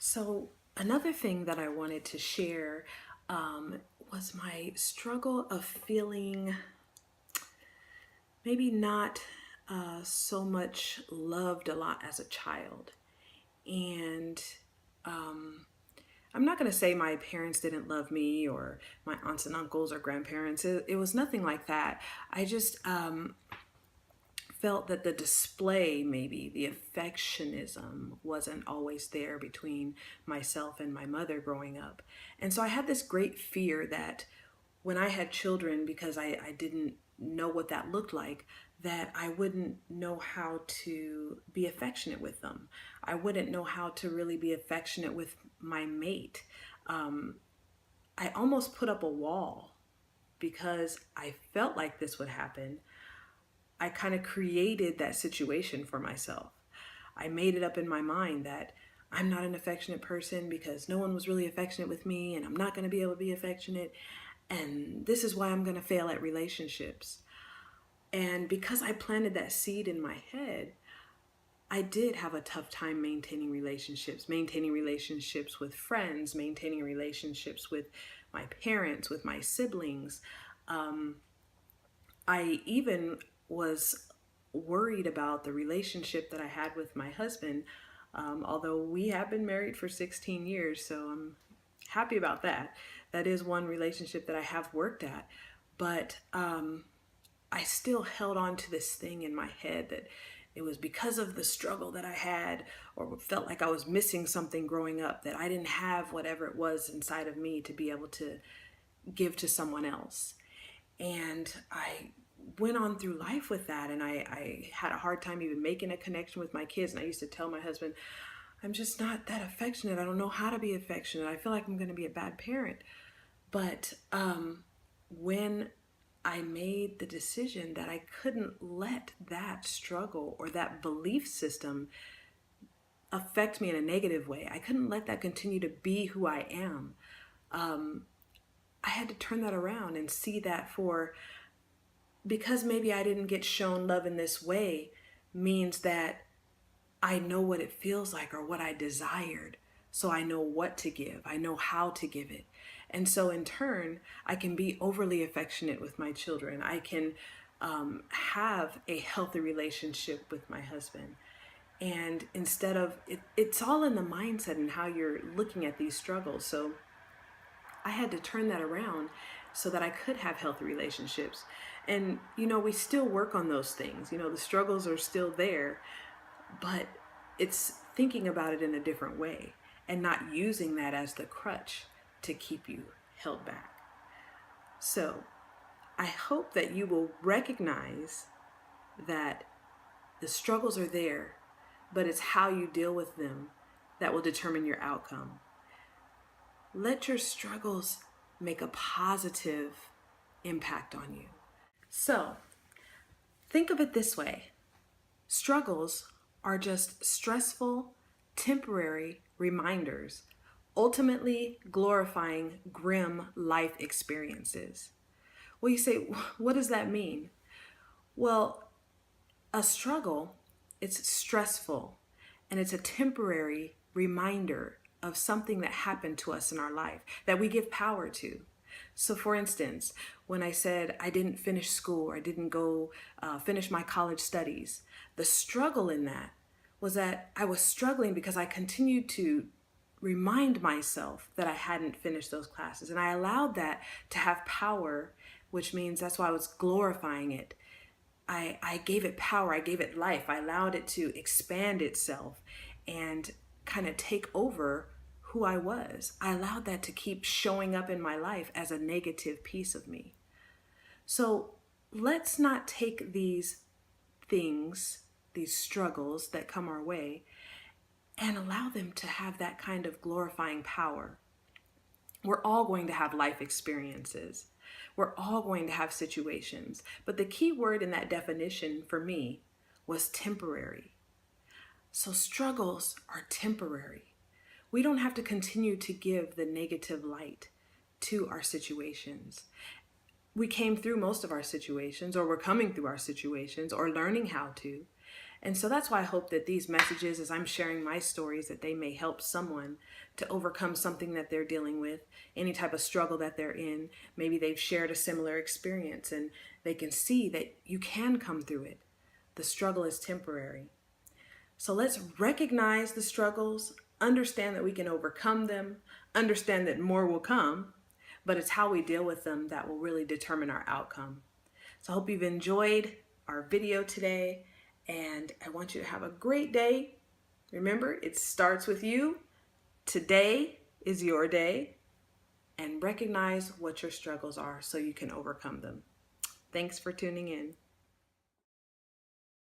So, another thing that I wanted to share was my struggle of feeling maybe not so much loved a lot as a child. And um, I'm not going to say my parents didn't love me or my aunts and uncles or grandparents. It was nothing like that. I just felt that the display, maybe the affectionism, wasn't always there between myself and my mother growing up. And so I had this great fear that when I had children, because I didn't know what that looked like, that I wouldn't know how to be affectionate with them. I wouldn't know how to really be affectionate with my mate. Um, I almost put up a wall because I felt like this would happen. I kind of created that situation for myself. I made it up in my mind that I'm not an affectionate person because no one was really affectionate with me and I'm not going to be able to be affectionate. And this is why I'm going to fail at relationships. And because I planted that seed in my head, I did have a tough time maintaining relationships with friends, maintaining relationships with my parents, with my siblings. Um, I even was worried about the relationship that I had with my husband, although we have been married for 16 years, so I'm happy about that. That is one relationship that I have worked at, but I still held on to this thing in my head that it was because of the struggle that I had, or felt like I was missing something growing up, that I didn't have whatever it was inside of me to be able to give to someone else. And I went on through life with that, and I had a hard time even making a connection with my kids. And I used to tell my husband, I'm just not that affectionate. I don't know how to be affectionate. I feel like I'm going to be a bad parent. But when I made the decision that I couldn't let that struggle or that belief system affect me in a negative way, I couldn't let that continue to be who I am. I had to turn that around and see that for, because maybe I didn't get shown love in this way, means that I know what it feels like or what I desired. So I know what to give. I know how to give it. And so in turn, I can be overly affectionate with my children. I can have a healthy relationship with my husband. And instead of, it's all in the mindset and how you're looking at these struggles. So I had to turn that around so that I could have healthy relationships. And, we still work on those things. The struggles are still there, but it's thinking about it in a different way and not using that as the crutch to keep you held back. So I hope that you will recognize that the struggles are there, but it's how you deal with them that will determine your outcome. Let your struggles make a positive impact on you. So think of it this way. Struggles are just stressful, temporary reminders, ultimately glorifying grim life experiences. Well, you say, what does that mean? Well, a struggle, it's stressful, and it's a temporary reminder of something that happened to us in our life that we give power to. So for instance, when I said I didn't finish school or I didn't go finish my college studies, the struggle in that was that I was struggling because I continued to remind myself that I hadn't finished those classes. And I allowed that to have power, which means that's why I was glorifying it. I gave it power, I gave it life, I allowed it to expand itself and kind of take over who I was. I allowed that to keep showing up in my life as a negative piece of me. So let's not take these things, these struggles that come our way, and allow them to have that kind of glorifying power. We're all going to have life experiences. We're all going to have situations. But the key word in that definition for me was temporary. So struggles are temporary. We don't have to continue to give the negative light to our situations. We came through most of our situations, or we're coming through our situations, or learning how to. And so that's why I hope that these messages, as I'm sharing my stories, that they may help someone to overcome something that they're dealing with, any type of struggle that they're in. Maybe they've shared a similar experience and they can see that you can come through it. The struggle is temporary. So let's recognize the struggles, understand that we can overcome them, understand that more will come, but it's how we deal with them that will really determine our outcome. So I hope you've enjoyed our video today, and I want you to have a great day. Remember, it starts with you. Today is your day, and recognize what your struggles are so you can overcome them. Thanks for tuning in.